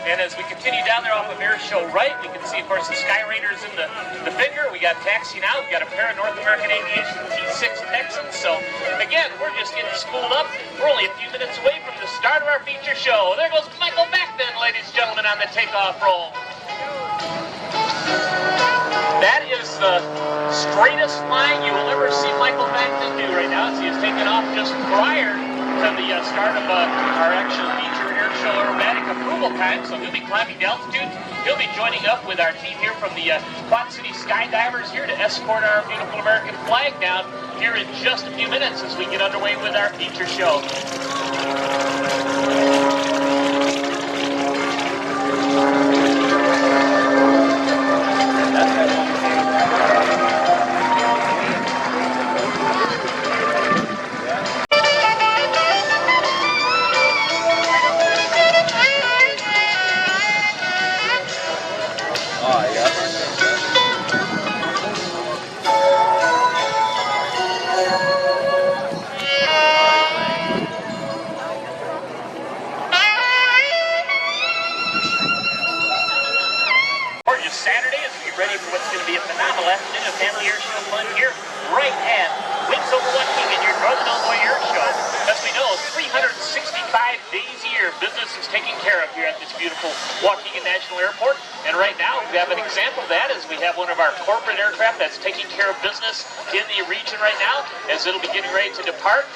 And as we continue down there off of Airshow right, we can see, of course, the Sky Raiders in the figure. We got taxiing out. We got a pair of North American Aviation T6 Texans. So, again, we're just getting spooled up. We're only a few minutes away from the start of our feature show. There goes Michael back then, ladies and gentlemen, on the takeoff roll. That is the straightest line you will ever see Michael Backman do right now, as he is taking off just prior to the start of our actual feature Airshow aerobatic approval time. So he'll be climbing the altitude. He'll be joining up with our team here from the Quad City Skydivers here to escort our beautiful American flag down here in just a few minutes as we get underway with our feature show. Saturday as we get ready for what's going to be a phenomenal afternoon of family airshow fun here right at Over Waukegan, your Northern Illinois Air Show. As we know, 365 days a year business is taken care of here at this beautiful Waukegan National Airport. And right now we have an example of that as we have one of our corporate aircraft that's taking care of business in the region right now as it'll be getting ready to depart.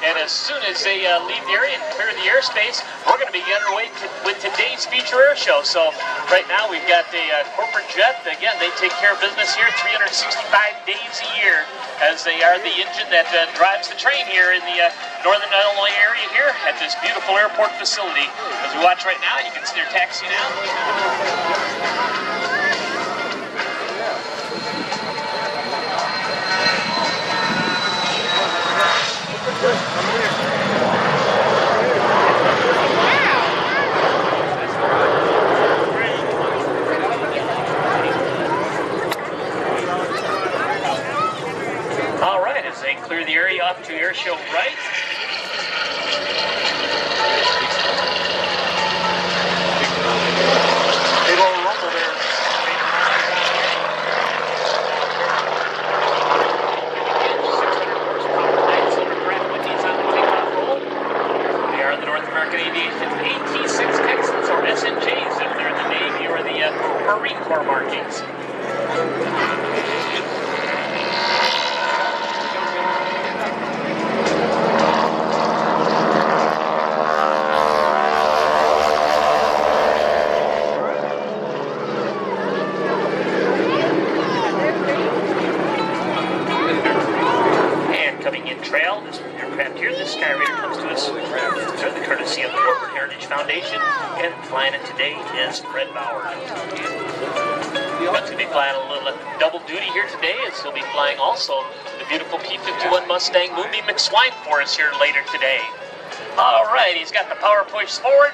And as soon as they leave the area and clear the airspace, we're going to be underway with today's feature air show. So right now we've got a corporate jet. Again, they take care of business here 365 days a year as they are the engine that drives the train here in the Northern Illinois area here at this beautiful airport facility. As we watch right now, you can see they're taxiing out. All right, as they clear the area off to Airshow right. Big old rumble there. They are the North American Aviation AT6 Texans, or SNJs if they're in the Navy or the Marine Corps markings. today is Fred Bauer. Fred's going to be flying a little double duty here today, as he'll be flying also the beautiful P1000 Mustang Moonbeam McSwine for us here later today. All right, he's got the power push forward.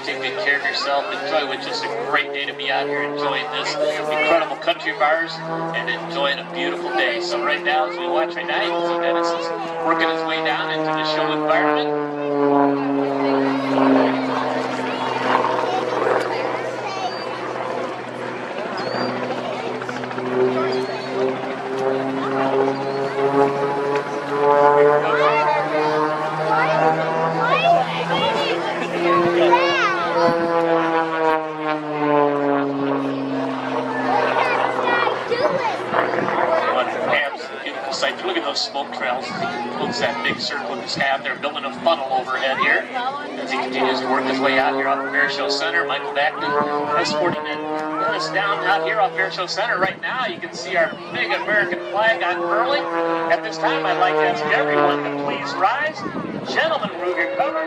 Take good care of yourself. Enjoy what's just a great day to be out here enjoying this incredible country of ours and enjoying a beautiful day. So right now, as we watch right now, you can see Dennis is working his way down into the show environment. Look at those smoke trails. Looks that big circle in his hat. They're building a funnel overhead here as he continues to work his way out here off of Airshow Center. Michael Backman escorting us down out here off Airshow Center. Right now, you can see our big American flag unfurling. At this time, I'd like to ask everyone to please rise. Gentlemen, remove your cover.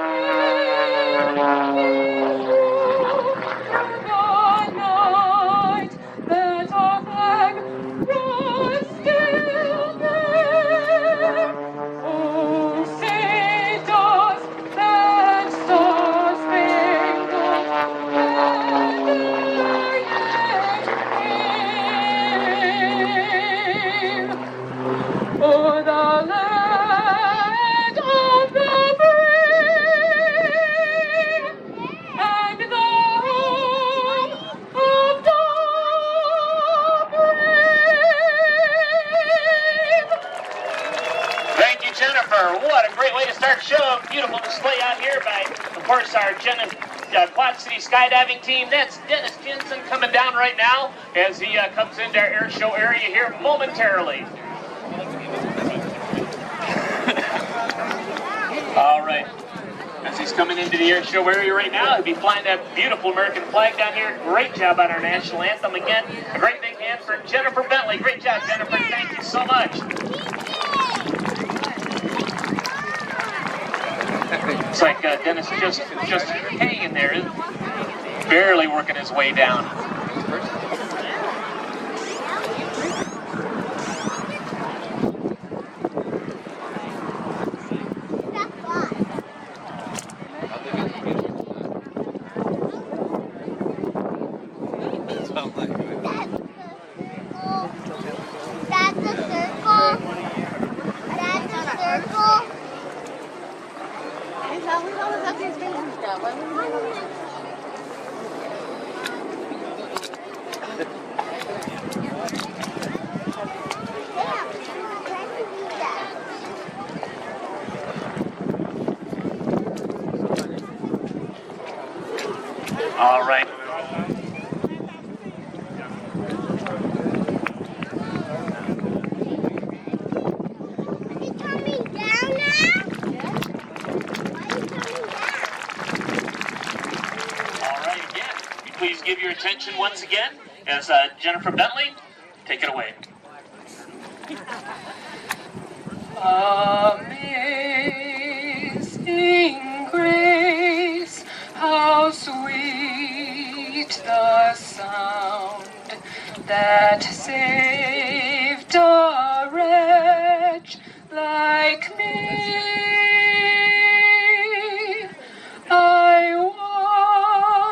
What a great way to start the show. Beautiful display out here by, of course, our Quad City skydiving team. That's Dennis Jensen coming down right now as he comes into our air show area here momentarily. All right. As he's coming into the air show area right now, he'll be flying that beautiful American flag down here. Great job on our national anthem. Again, a great big hand for Jennifer Bentley. Great job, Jennifer. Thank you so much. It's like Dennis just hanging there, barely working his way down. All right. Please give your attention once again as Jennifer Bentley, take it away. Amazing grace, how sweet the sound that saved a wretch like me. I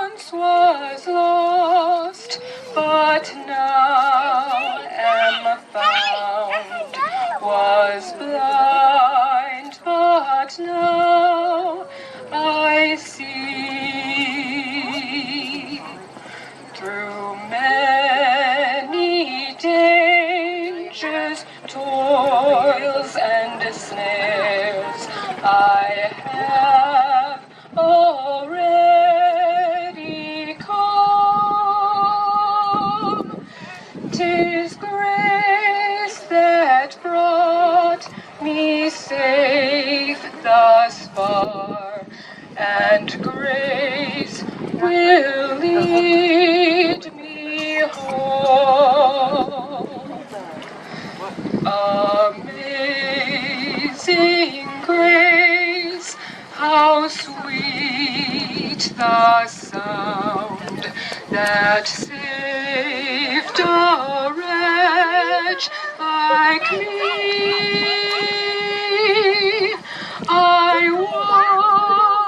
once was lost, but now am found, was blind, but now I see. Through many dangers, toils, and snares, I have already come. 'Tis grace that brought me safe thus far, and grace will lead lead me home. Amazing grace, how sweet the sound that saved a wretch like me. I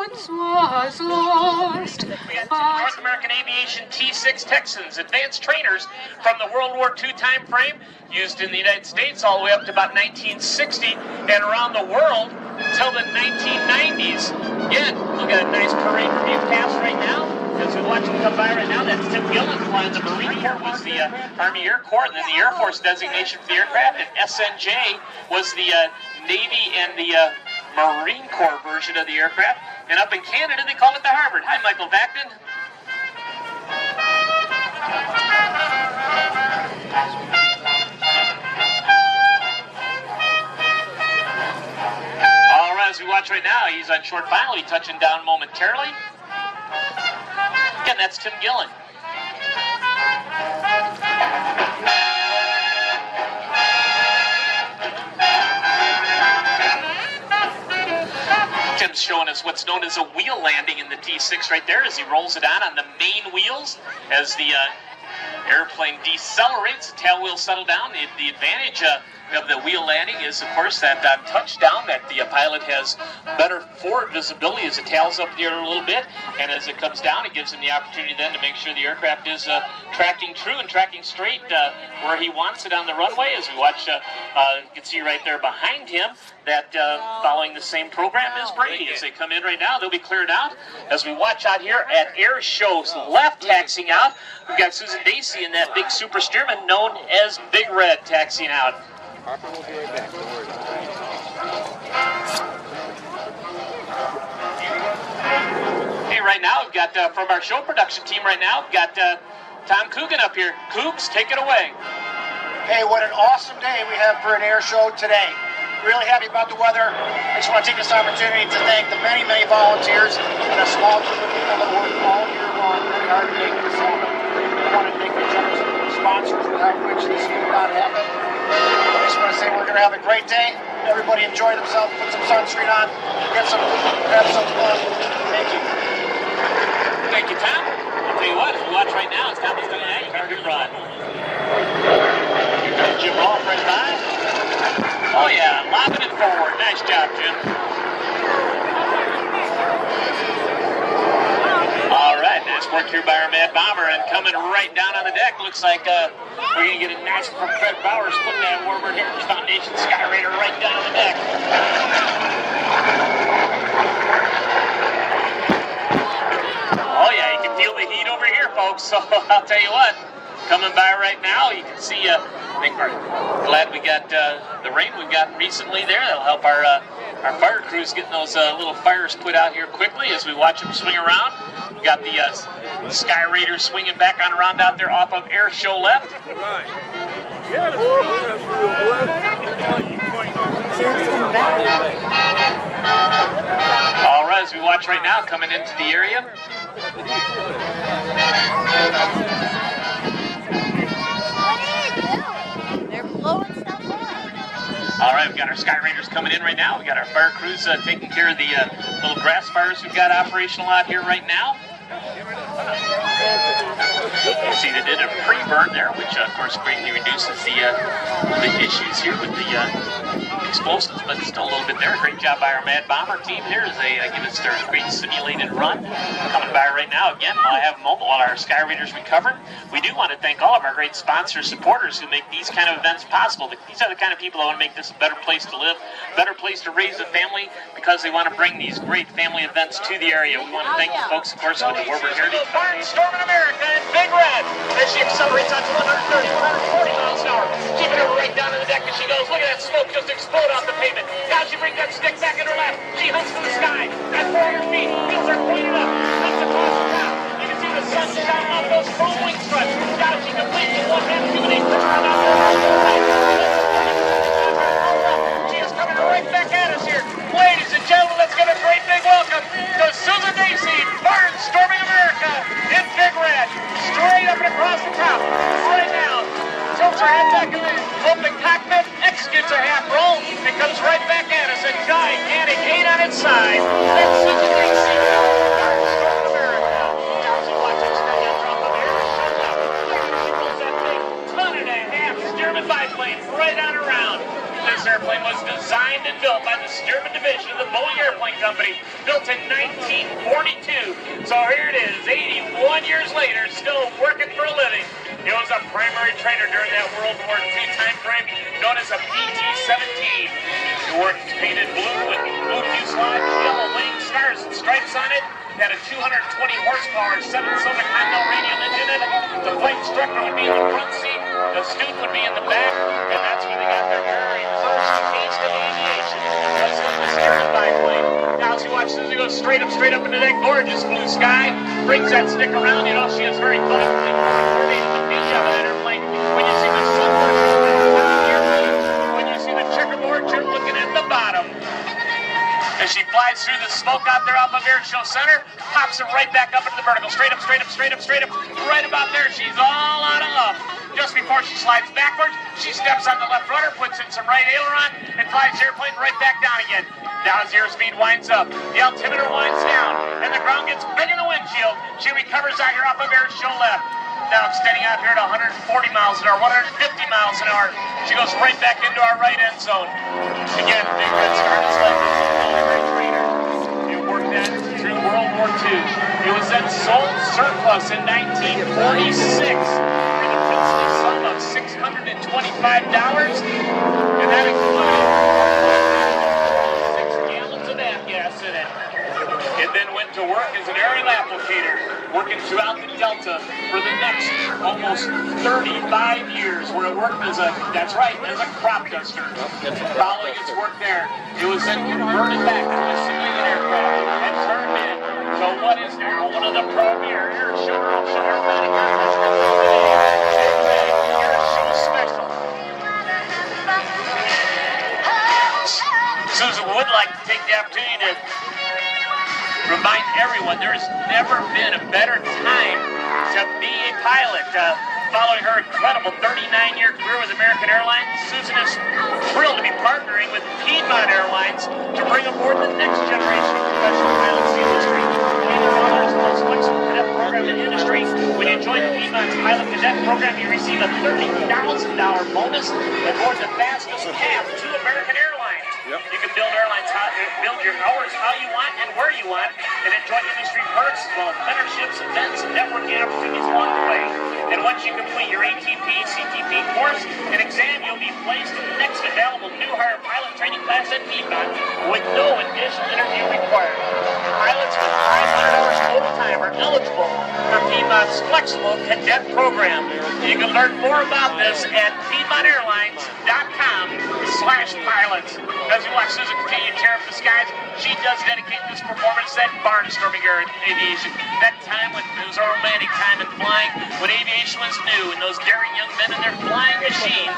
once was lost, North American Aviation T6 Texans, advanced trainers from the World War II time frame, used in the United States all the way up to about 1960 and around the world until the 1990s. Again, look at a nice parade review pass right now. As we watch them come by right now, that's Tim Gillen flying the Marine Corps, was the Army Air Corps, and then the Air Force designation for the aircraft, and SNJ was the Navy and the Marine Corps version of the aircraft. And up in Canada, they call it the Harvard. Hi, Michael Vacton. All right, as we watch right now, he's on short final. He's touching down momentarily. Again, that's Tim Gillen. Tim's showing us what's known as a wheel landing in the T6 right there as he rolls it on the main wheels as the airplane decelerates, the tail wheels settle down. The advantage of the wheel landing is, of course, that on touchdown that the pilot has better forward visibility as it tails up there a little bit, and as it comes down, it gives him the opportunity then to make sure the aircraft is tracking true and tracking straight where he wants it on the runway. As we watch, you can see right there behind him that following the same program as Brady. As they come in right now, they'll be cleared out. As we watch out here at Airshow's left taxiing out, we've got Susan Dacey in that big super steerman known as Big Red taxiing out. Harper will be right back. Don't worry about it. Hey, right now we've got from our show production team right now, we've got Tom Coogan up here. Cougs, take it away. Hey, what an awesome day we have for an air show today. Really happy about the weather. I just want to take this opportunity to thank the many, many volunteers and a small group of people that work all year long really hard to make this happen. I want to thank the generous sponsors without which this would not happen. I just want to say we're going to have a great day. Everybody enjoy themselves, put some sunscreen on, get some food, have some fun. Thank you. Thank you, Tom. I'll tell you what, as we watch right now, it's time to start out. You can hear Rod. Jim Rolfe right by. Oh yeah, lobbing it forward. Nice job, Jim. All right, nice work here by our Mad Bomber, and coming right down on the deck, looks like we're going to get a nice from Fred Bowers putting that Warmer Heritage Foundation Sky Raider right down on the deck. Oh yeah, you can feel the heat over here, folks, so I'll tell you what, coming by right now, you can see, I think we're glad we got the rain we got recently there. That'll help our fire crews getting those little fires put out here quickly as we watch them swing around. We got the Sky Raiders swinging back on around out there off of Airshow left. All right, as we watch right now, coming into the area. They're blowing stuff up. All right, we've got our Sky Raiders coming in right now. We got our fire crews taking care of the little grass fires we've got operational out here right now. You see they did a pre-burn there, which of course greatly reduces the issues here with the explosives, but still a little bit there. Great job by our Mad Bomber team here as they give us their great simulated run. Coming by right now again while I have a moment while our Sky Raiders recover. We do want to thank all of our great sponsors, supporters who make these kind of events possible. These are the kind of people that want to make this a better place to live, better place to raise a family, because they want to bring these great family events to the area. We want to thank the folks, of course, with the Warburg Heritage Foundation. Storming America in Big Red as she accelerates on to 130, 140 miles an hour. Keeping her right down to the deck as she goes. Look at that smoke just explode off the pavement. Now she brings that stick back in her lap. She hunts for the sky. At 400 feet, wheels are pointed up. Comes across the top. You can see the sun shining off those full wing struts. Now she completes the 178 turn out there. She is coming right back at us here. Ladies and gentlemen, let's give a great big welcome to Susan Dacey, Barnstorming America in Big Red. back of the open cockpit, executes a half roll, and comes right back at us. A gigantic 8 on its side. That's Susan Racing. Dark America. Now she watches stay on top of air. Shows up. She rolls that big ton-and-a-half Stearman biplane right on around. This airplane was designed and built by the Stearman division of the Boeing Airplane Company, built in 1942. So here it is, 81 years later, still working for a living. He was a primary trainer during that World War II time frame, known as a PT-17. The work is painted blue with blue fuselage, yellow wings, stars and stripes on it. It had a 220 horsepower, 7-cylinder Continental radial engine in it. The flight instructor would be in the front seat, the student would be in the back, and that's where they got their very first taste of aviation. That's what the Stearman biplane. Now as you watch as he goes straight up into that gorgeous blue sky, brings that stick around, you know, she is very thoughtfully coordinated the pitch of that airplane. When you see the sunburst on the top of the airplane, when you see the checkerboard, you're looking at the bottom. As she flies through the smoke out there off of Airshow Center, pops it right back up into the vertical. Straight up. Right about there, she's all out of up. Just before she slides backwards, she steps on the left rudder, puts in some right aileron, and flies the airplane right back down again. Now as the airspeed winds up, the altimeter winds down, and the ground gets big in the windshield. She recovers out here off of Airshow left. Now extending out here to 140 miles an hour, 150 miles an hour. She goes right back into our right end zone. Again, Big Red Star is like a military trainer. He worked that through World War II. He was then sold surplus in 1946 for the princely sum of $625, and that included 6 gallons of gas in it. It then went to work as an aerial applicator, working throughout the Delta for the next almost 35 years, where it worked as a crop duster. Following its work there, it was then converted back to a civilian aircraft and turned in to what is now one of the premier airshow aerobatic airshow special. Susan would like to take the opportunity to remind everyone there's never been a better time to be a pilot. Following her incredible 39-year career with American Airlines, Susan is thrilled to be partnering with Piedmont Airlines to bring aboard the next generation of professional pilots in the industry. Piedmont offers the most flexible cadet program in the industry. When you join Piedmont's pilot cadet program, you receive a $30,000 bonus and board the fastest path to American Airlines. Yep. You can build your hours how you want and where you want, and enjoy industry perks as well as mentorships, events, and networking opportunities along the way. And once you complete your ATP, CTP course and exam, you'll be placed in the next available new hire pilot training class at Piedmont with no additional interview required. Pilots with 500 hours overtime are eligible for Piedmont's flexible cadet program. You can learn more about this at PiedmontAirlines.com/pilots. As you watch Susan continue to tear up the skies, she does dedicate this performance to that barnstorming aviation. That time when it was a romantic time in flying, when aviation was new, and those daring young men and their flying machines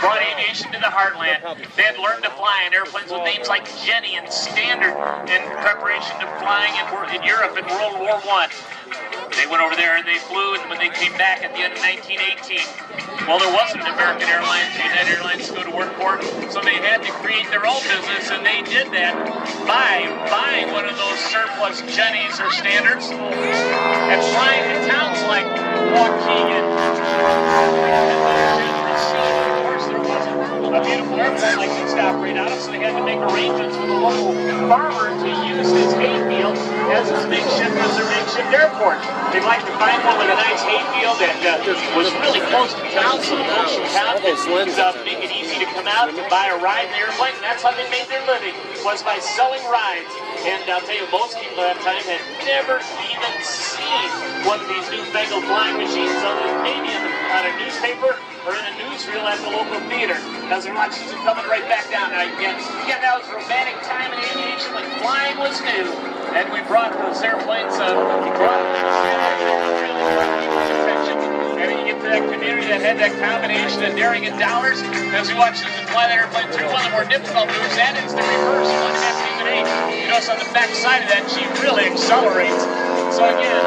brought aviation to the heartland. They had learned to fly in airplanes with names like Jenny and Standard in preparation to flying in Europe in World War I. They went over there and they flew, and when they came back at the end of 1918, well, there wasn't American Airlines, United Airlines to go to work for, so they had to create their own business, and they did that by buying one of those surplus Jennies or Standards and flying to towns like Waukegan. Of course, there wasn't a beautiful airport like this to operate out of, so they had to make arrangements with a local farmer to use his hayfield as his makeshift airport. They'd like to find one with a nice hayfield that was really close to town, so the ocean town could make it easy to come out and buy a ride in the airplane, and that's how they made their living, was by selling rides. And I'll tell you, most people at that time had never even seen one of these newfangled flying machines other than maybe on a newspaper or in a newsreel at the local theater. As we watch Susan coming right back down. Now, again, that was a romantic time in aviation when flying was new. And we brought those airplanes, attention. And you get to that community that had that combination of daring and dollars. As we watch Susan fly that airplane through, one of the more difficult moves, that is the reverse, 1.5 8. You notice on the back side of that, she really accelerates. So again,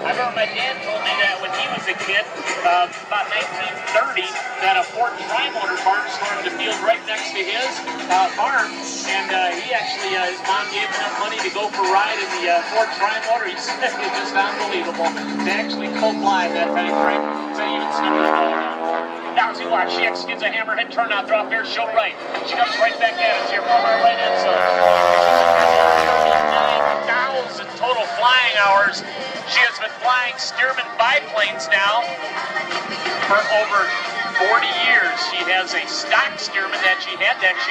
I remember my dad told me that when he was a kid, about 1930, that a Ford Tri-Motor barnstormed the field right next to his farm, and he actually, his mom gave him enough money to go for a ride in the Ford Tri-Motor. He said it was just unbelievable. They actually cold live that time frame, so he even snuck the ball around. Now as you watch, she executes a hammerhead turnout drop there, show right. She comes right back at us here from our right end zone. 39,000 total flying hours. She has been flying Stearman biplanes now for over 40 years. She has a stock Stearman that she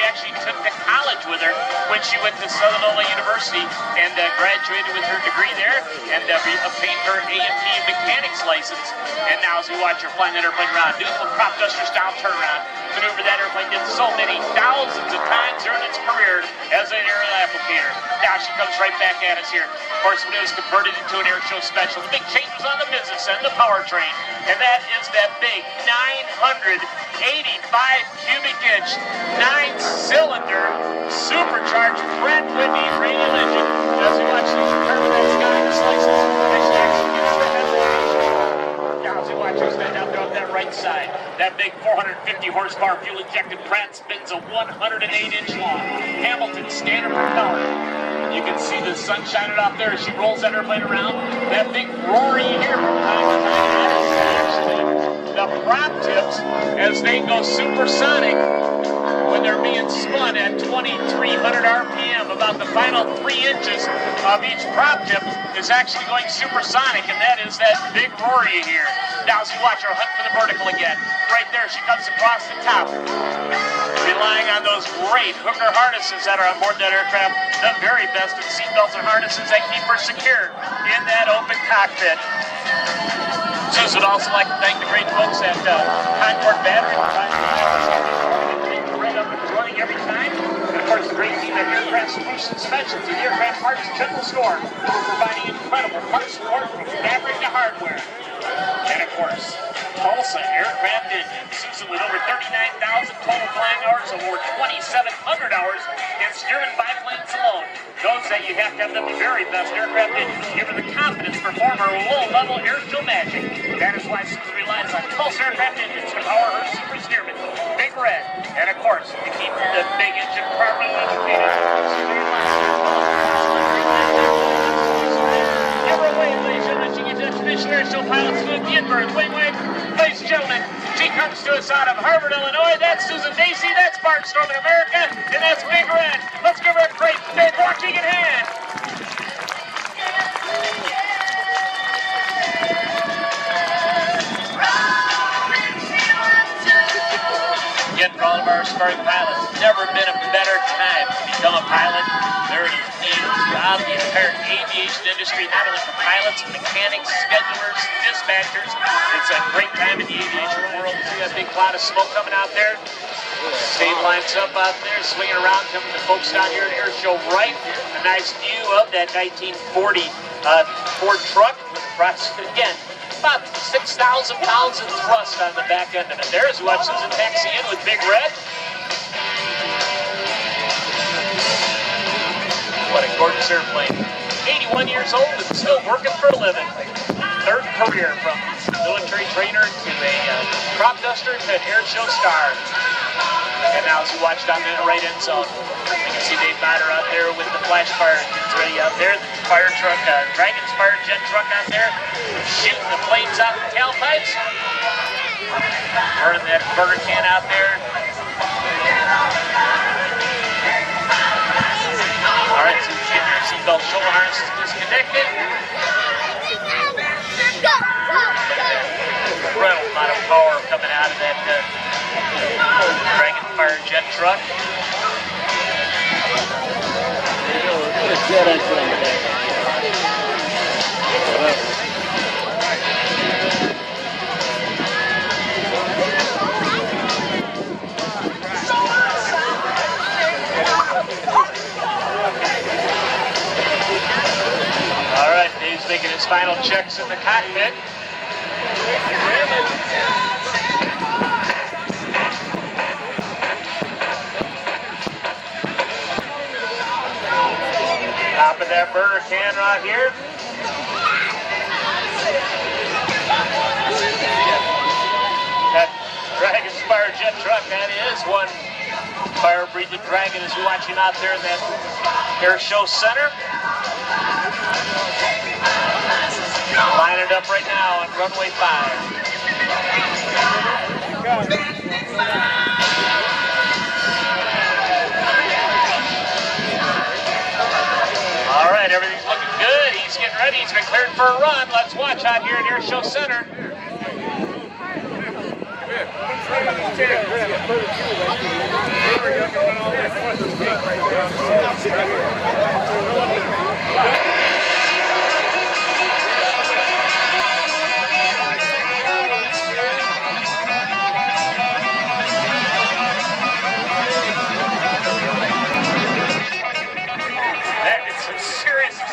actually took to college with her when she went to Southern Illinois University and graduated with her degree there and obtained her A&P mechanics license. And now as we watch her flying that airplane around, beautiful prop duster style turnaround maneuver that airplane did so many thousands of times during its career as an aerial applicator. Now she comes right back at us here. Of course, when it was converted into an airshow special, the big change was on the business end, the powertrain. And that is that big 985 cubic inch, 9-cylinder, supercharged Pratt Whitney radial engine. As we watch these carbonate sky slices, as she executes the headline. Now as we watch her stand out there on that right side, that big 450 horsepower fuel injected Pratt spins a 108-inch long Hamilton standard propeller. You can see the sun shining off there as she rolls that airplane around. That big roar you hear from time to time, that is actually the prop tips as they go supersonic when they're being spun at 2,300 RPM. About the final 3 inches of each prop tip is actually going supersonic, and that is that big roar you hear. Now as you watch her hunt for the vertical again. Right there, she comes across the top. Relying on those great hooker harnesses that are on board that aircraft, the very best of seatbelts and harnesses that keep her secure in that open cockpit. Susan would also like to thank the great folks at Concord Battery for providing the red up and running every time. And of course, the great team at Aircraft Solutions Specialty, the Aircraft Parts General Store, for providing incredible parts support from fabric to hardware. And of course, Tulsa Aircraft Engine. Susan with over 39,000 total flying hours, over 2,700 hours in Stearman biplanes alone. Knows that you have to have the very best aircraft engine to give her the confidence to perform her low-level airshow magic. That is why Susan relies on Tulsa Aircraft Engines to power her Super Stearman, Big Red, and of course, to keep the big engine properly lubricated. Susan relies on Never away, ladies and gentlemen, she gives that traditional airshow pilot salute, the inverted wing wave. Ladies and gentlemen, she comes to us out of Harvard, Illinois. That's Susan Dacey, that's Barnstorm in America, and that's Big Red. Let's give her a great big Waukegan hand. Again, for all of our aspiring pilots, never been a better time to become a pilot. There is need throughout the entire aviation industry, not only for pilots, mechanics, schedulers, dispatchers. It's a great time in the aviation world. See that big cloud of smoke coming out there? State lines up out there, swinging around, coming to folks down here at Airshow right. A nice view of that 1940 Ford truck with approximately, again, about 6,000 pounds of thrust on the back end of it. There's what Susan taxi in with Big Red. What a gorgeous airplane. 81 years old and still working for a living. Third career from military trainer to a prop duster to an airshow star. And now as you watch down in the right end zone, you can see Dave Matter out there with the flash fire engines ready out there. The fire truck, Dragon's fire jet truck out there, shooting the flames out the tailpipes. Burning that burger can out there. All right, so you get your seatbelt shoulder harnesses disconnected. Incredible amount of power coming out of that Dragon fire jet truck. All right, Dave's making his final checks in the cockpit. Top of that burner can right here. truck. That is one fire-breathing dragon as you're watching out there in that air show center. Lining up right now on runway 5. All right, everything's looking good. He's getting ready. He's been cleared for a run. Let's watch out here at Air Show Center.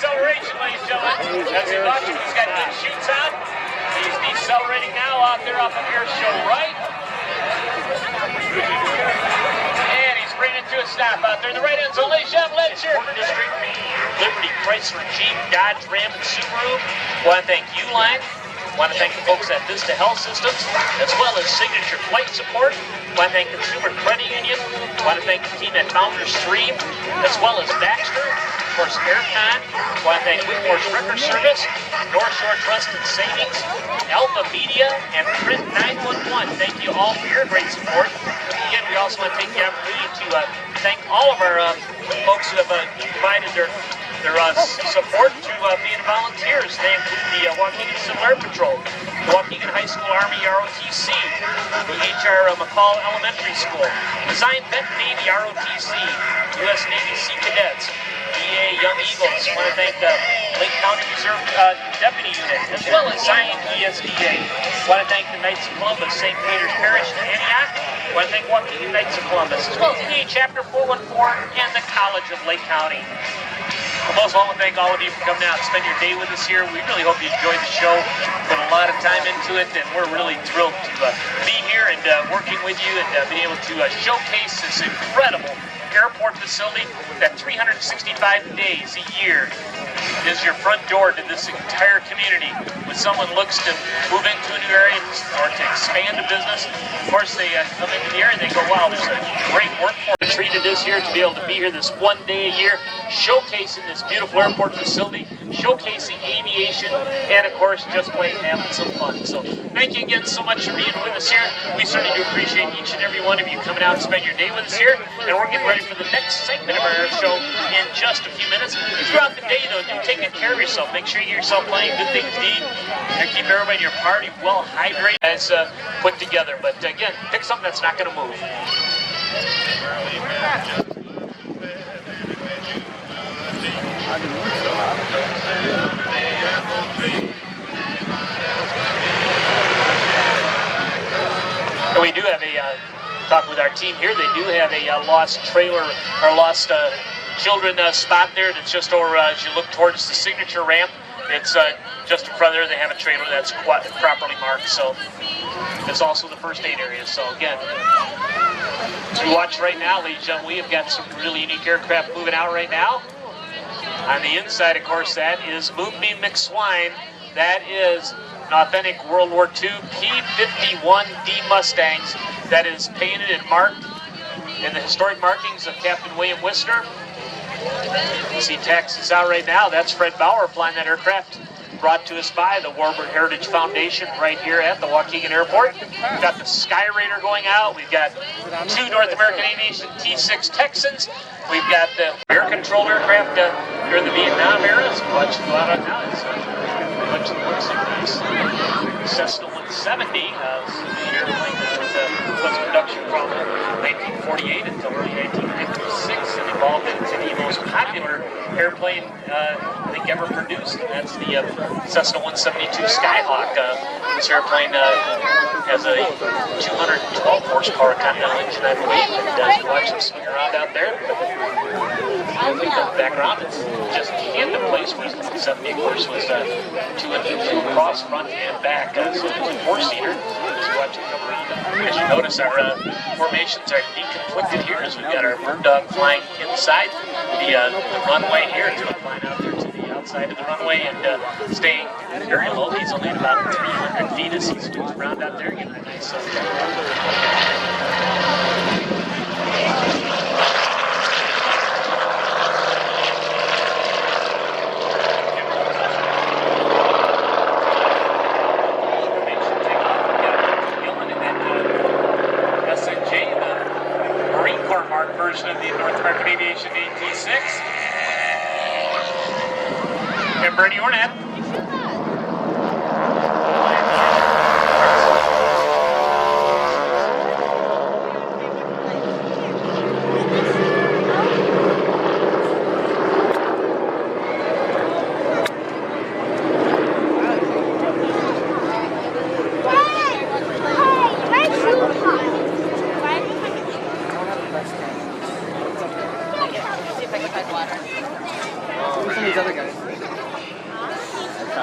Acceleration, ladies and gentlemen. As he watches, he's got good shoots on. He's decelerating now out there off of Air Show right. And he's bringing it to a stop out there in the right end zone. Ladies and gentlemen, let's hear it for District Liberty, Chrysler, Jeep, Dodge, Ram, and Subaru. Want to thank Uline. Want to thank the folks at Vista Health Systems, as well as Signature Flight Support. Want to thank Consumer Credit Union. Want to thank the team at Founders Stream, as well as Baxter. Of course, Aircon. Want to thank Whitmore's Record Service, North Shore Trust and Savings, Alpha Media, and Print 911. Thank you all for your great support. Again, we also want to take the opportunity to thank all of our folks who have provided their support to being volunteers. They include the Waukegan Civil Air Patrol, the Waukegan High School Army ROTC, the HR McCall Elementary School, Design Vet Navy ROTC, U.S. Navy Sea Cadets, EA Young Eagles. I want to thank the Lake County Reserve Deputy Unit, as well as Zion ESDA. I want to thank the Knights of Columbus, St. Peter's Parish, and Antioch. I want to thank Waukegan Knights of Columbus, as well as EA Chapter 414 and the College of Lake County. Well, most of all, I want to thank all of you for coming out and spending your day with us here. We really hope you enjoyed the show. Put a lot of time into it, and we're really thrilled to be here and working with you and being able to showcase this incredible airport facility that 365 days a year is your front door to this entire community. When someone looks to move into a new area or to expand a business, of course they come into the area and they go, wow, there's a great workforce. Treated this here to be able to be here this one day a year, showcasing this beautiful airport facility, showcasing aviation, and of course just plain having some fun. So thank you again so much for being with us here. We certainly do appreciate each and every one of you coming out and spend your day with us here, and we're getting ready for the next segment of our air show in just a few minutes. Throughout the day though, do take good care of yourself. Make sure you get yourself plenty of good things to eat and keep everybody in your party well hydrated as put together. But again, pick something that's not going to move. And we do have talk with our team here. They do have a lost trailer or lost children spot there that's just over as you look towards the signature ramp. It's just in front of there. They have a trailer that's properly marked. So it's also the first aid area. So again, as you watch right now, ladies and gentlemen, we have got some really unique aircraft moving out right now. On the inside, of course, that is Moonbeam McSwine. That is an authentic World War II P-51D Mustangs that is painted and marked in the historic markings of Captain William Wister. You see taxis out right now. That's Fred Bauer flying that aircraft, brought to us by the Warburg Heritage Foundation right here at the Waukegan Airport. We've got the Sky Raider going out. We've got two North American Aviation T6 Texans. We've got the air control aircraft during the Vietnam era. So watch go out on now. It's pretty much the looks of these. Cessna 170, the airplane that was production from 1948 until early 1956 and evolved into the most popular airplane I think ever produced. And that's the Cessna 172 Skyhawk. This airplane has a 212 horsepower Continental engine, I believe. And as you watch them swing around out there, in the background, it's just in the place where the 170, of course, was 2 engines across, front, and back. So it's a 4-seater. As you watch it come around. As you notice, our formations are deconflicted here as we've got our bird dog flying inside the runway here. It's flying out there to the outside. outside of the runway and staying very low. He's only at about 300 feet as he scoots around out there, getting a nice version of the North American Aviation AT6. And Bernie Ornette.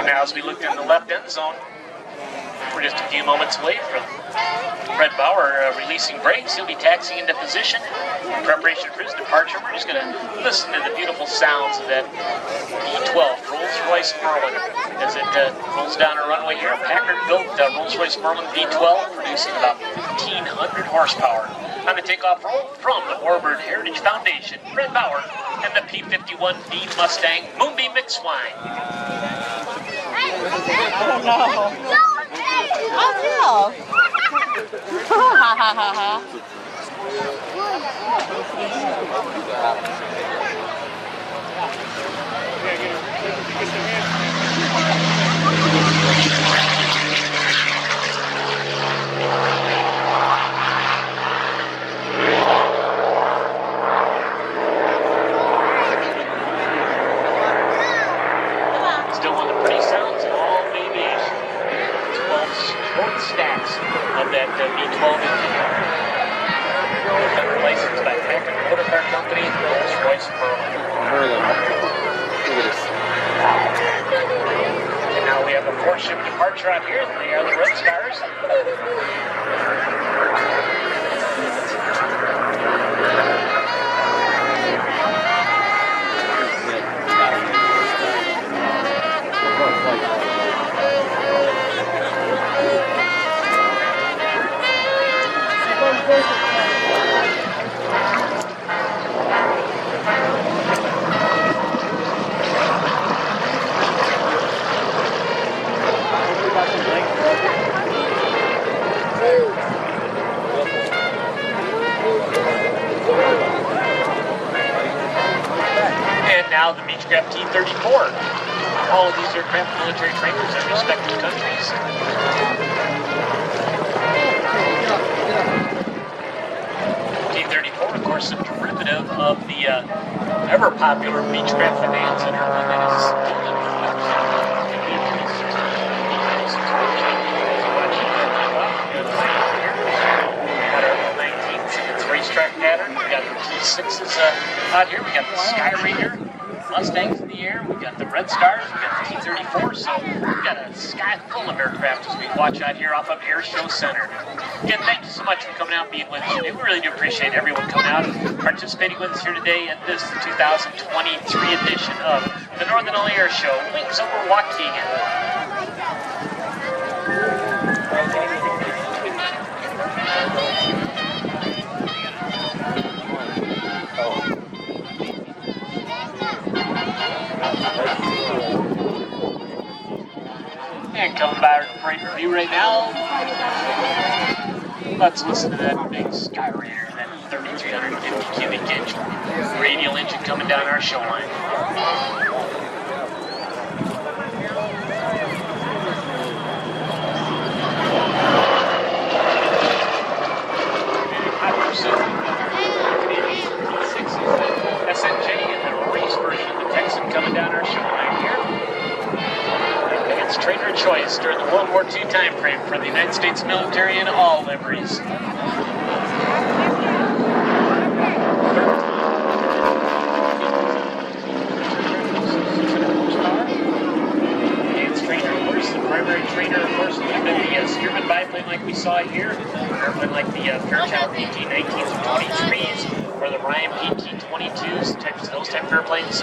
Now as we look in the left end zone, we're just a few moments away from Fred Bauer releasing brakes. He'll be taxiing into position in preparation for his departure. We're just going to listen to the beautiful sounds of that B-12 Rolls-Royce Merlin as it rolls down our runway here. Packard-built Rolls-Royce Merlin B-12 producing about 1,500 horsepower. Time to take off from the Warbird Heritage Foundation, Fred Bauer and the P-51B Mustang Moonbeam Mixed Wine. I don't know. Oh, no. Ha ha ha ha. Still one of the pretty sounds in all of aviation. 12 short stacks of that B-12 engine. Licensed by Packard Motor Car Company, Rolls-Royce Merlin. And now we have a 4-ship departure out here. They are the Red Stars. And now the Beechcraft T-34. All of these aircraft military trainers in respective countries. T-34, of course, a derivative of the ever popular Beechcraft Bonanza, one that is still in production. Got our 19s in its racetrack pattern. We got the T6s out here. We got the Sky Raider Mustangs in the air. We got the Red Stars. We got the T-34. So we got a sky full of aircraft as we watch out here off of Airshow Center. Again, thank you so much for coming out and being with us today. We really do appreciate everyone coming out and participating with us here today at this 2023 edition of the Northern Only Air Show. Wings over Waukegan. And coming by our great review right now, let's listen to that big Sky Raider, that 3,350 cubic inch radial engine coming down our show line. SNJ and the race version of the Texan coming down our show line here. It's trainer choice during the World War II time frame for the United States military in all liveries. Advanced trainer, of course, the primary trainer, of course, would have been the Spearman biplane like we saw here, airplane like the Fairchild PT-19s and 23s. or the Ryan PT-22s, those type of airplanes,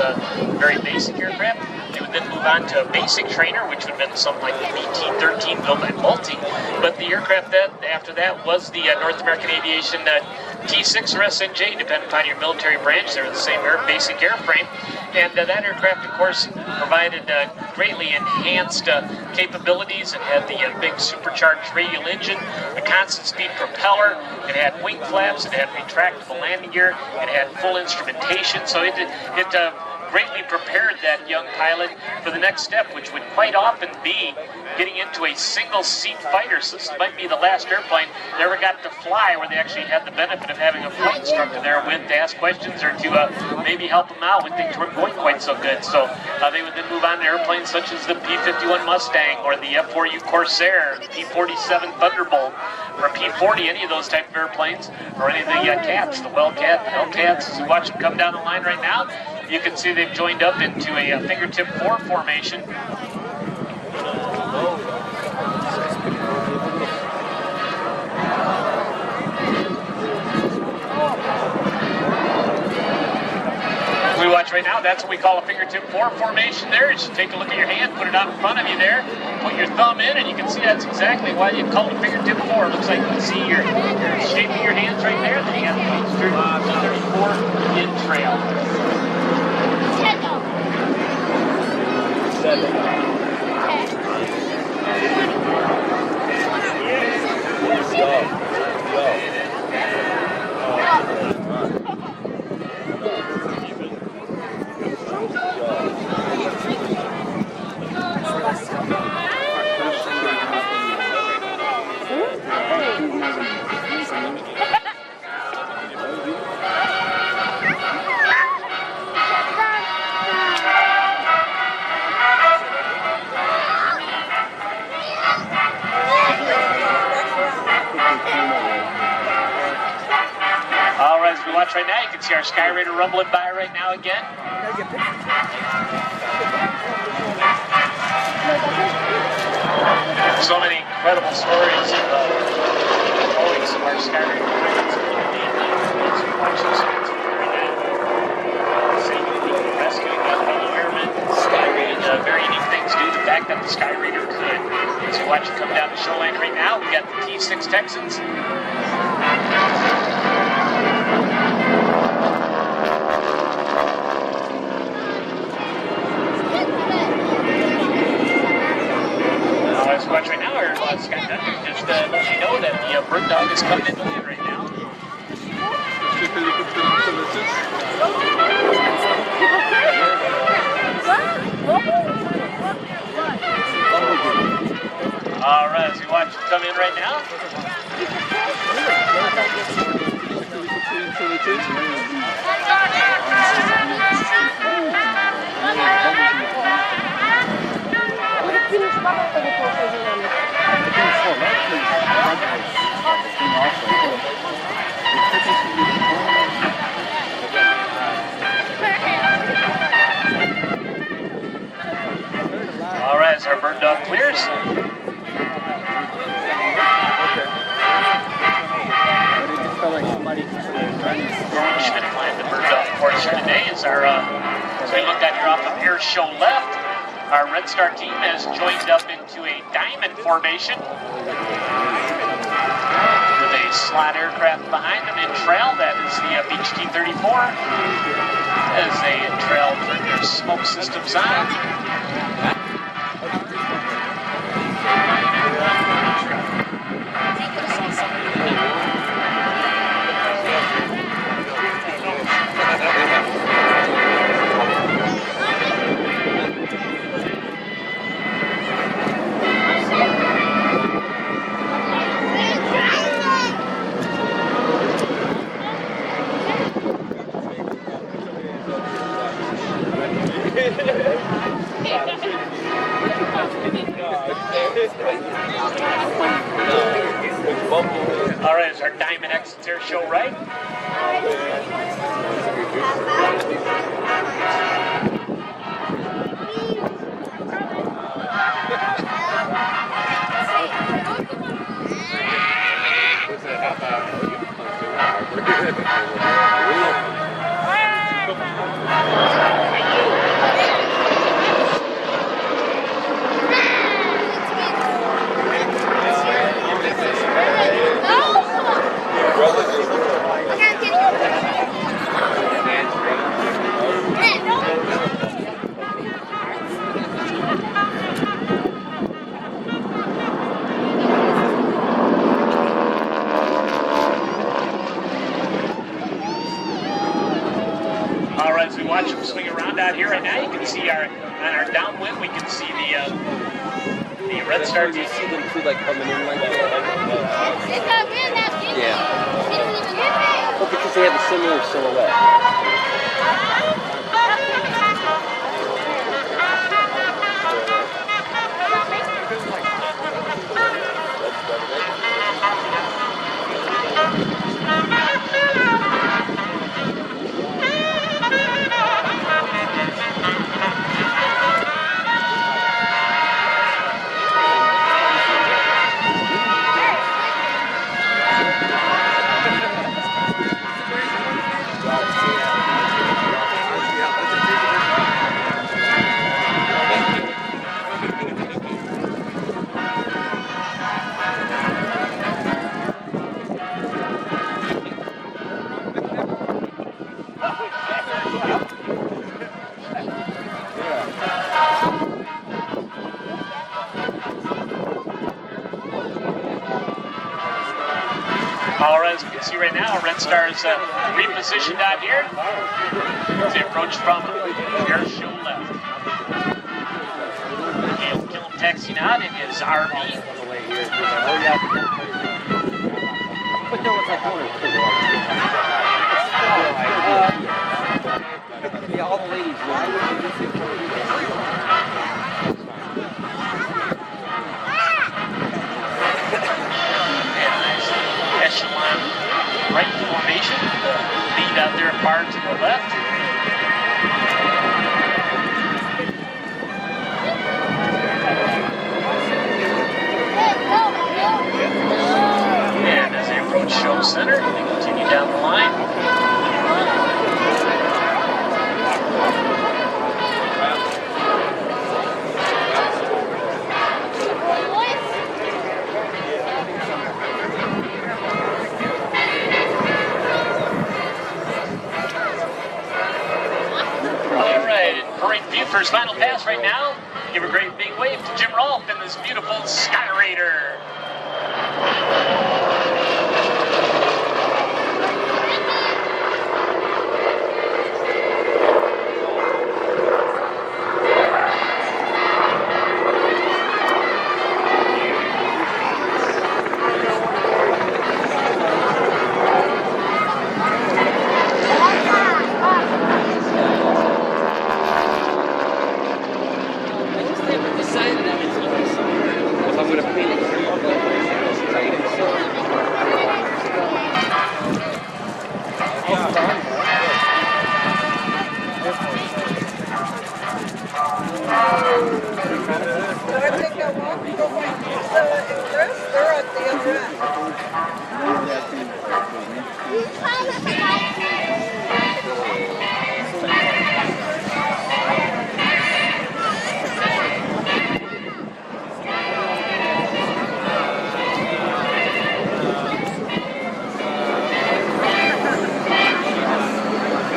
very basic aircraft. They would then move on to a basic trainer, which would have been something like the BT-13 built by Multi. But the aircraft that after that was the North American Aviation T6 or SNJ, depending upon your military branch. They were the same basic airframe. And that aircraft, of course, provided greatly enhanced capabilities. It had the big supercharged radial engine, a constant speed propeller. It had wing flaps. It had retractable landing gear. It had full instrumentation. So it greatly prepared that young pilot for the next step, which would quite often be getting into a single-seat fighter. So this might be the last airplane they ever got to fly where they actually had the benefit of having a flight instructor there with to ask questions or to maybe help them out when things weren't going quite so good. So they would then move on to airplanes such as the P-51 Mustang or the F-4U Corsair, the P-47 Thunderbolt, or P-40, any of those type of airplanes, or any of the cats, the Wildcat, the Hellcats. As you watch them come down the line right now, you can see they've joined up into a fingertip 4 formation. We watch right now, that's what we call a fingertip 4 formation there. You should take a look at your hand, put it out in front of you there, put your thumb in, and you can see that's exactly why you call it a fingertip 4. It looks like you can see you're shaping your hands right there. Then you have the P34 in trail. As we watch right now, you can see our Sky Raider rumbling by right now again. So many incredible stories of always of our Sky Raider friends. As we watch those kids right now, saving people, rescuing young airmen, Sky Raider, very unique things do. The fact that the Sky Raider could. As we watch it come down the show line right now, we got the T6 Texans. As we watch right now, our Sky Thunder just let you know that the bird dog is coming into land right now. All right, as we watch it come in right now. All right, as our bird dog clears. Schmidt flying the bird dog for us here today is our, as we look out here off of Airshow left, our Red Star team has joined up into a diamond formation with a slot aircraft behind them in trail. That is the Beech T-34 as they trail turn their smoke systems on. All right, it's our Diamond exits Airshow right. out here right now. You can see on our downwind, we can see the Red Star team. You see them too, like coming in like that. Yeah. Well, because they have a similar silhouette. All right, as you can see right now, Red Star's repositioned out here as they approach from Airshow left. Caleb Killam taxiing out in his RV. But there was like one or two. Yeah, all the ladies Echelon right formation. Lead out there far to the left. And as they approach show center, they continue down the line. For his final pass right now, give a great big wave to Jim Rolfe in this beautiful Sky Raider.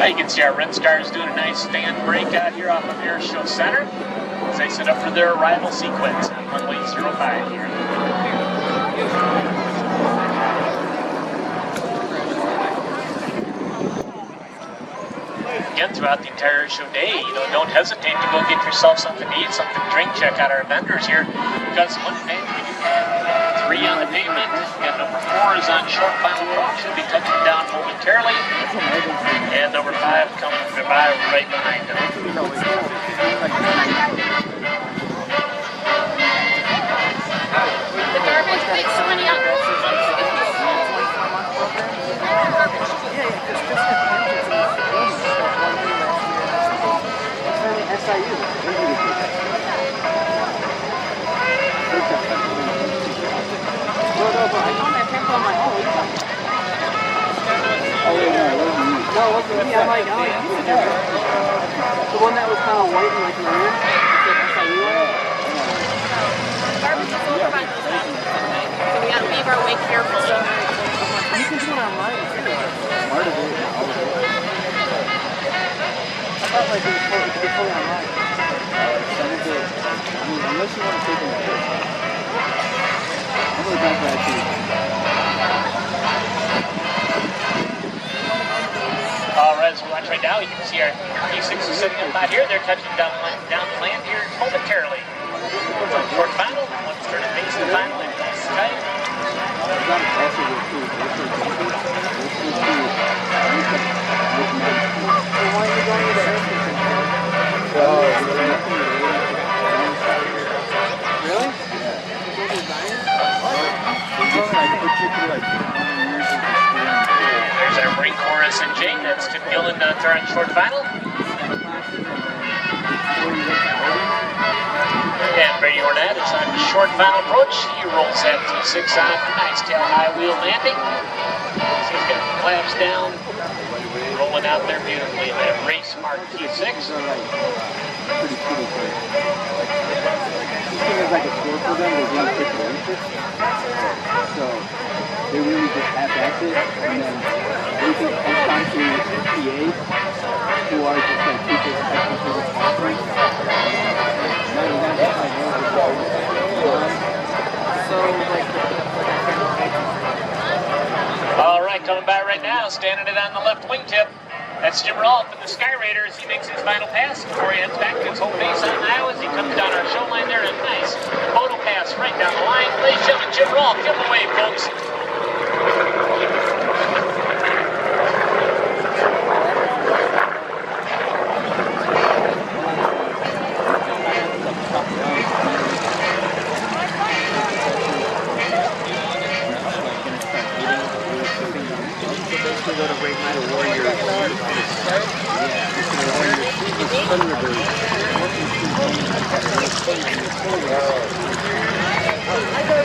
You can see our Red Stars doing a nice stand break out here off of Airshow Center as they set up for their arrival sequence on runway 05 here. Again, throughout the entire show day, don't hesitate to go get yourself something to eat, something to drink. Check out our vendors here. We've got some Monday, 3 on the pavement, and number 4 is on short final approach. Should be touching down momentarily. And number 5 coming by right behind him. The garbage picks 20 up. The one that was kind of white and like maroon. Garbage is over by those houses, okay? So we gotta leave our way carefully. You can do it online too. Part of it. I thought like it could be fully online. Some of it, I mean, unless you want to take them to first. I'm really bad for that too. All right, so watch right now. now. You can see our P6 is sitting up out here. They're touching down the land here momentarily. From short final, one's turning base to final in nice tight. Really? There's our break chorus and Jane. That's Tim Gill and they're on short final. And Brady Ornette is on short final approach. He rolls that T6 on. Nice tail high wheel landing. So he's got the flaps down. Rolling out there beautifully. That race mark T6. It's like a score for them, they're really quick to interest. So they really just half-ass it, and then everything comes down to PAs who are just like people technically responsible. All right, coming by right now, standing it on the left wingtip. That's Jim Rolfe in the Sky Raiders. He makes his final pass before he heads back to his home base on Iowa as he comes down our show line there. A nice photo pass right down the line. Ladies and gentlemen, Jim Rolfe, give him away, folks.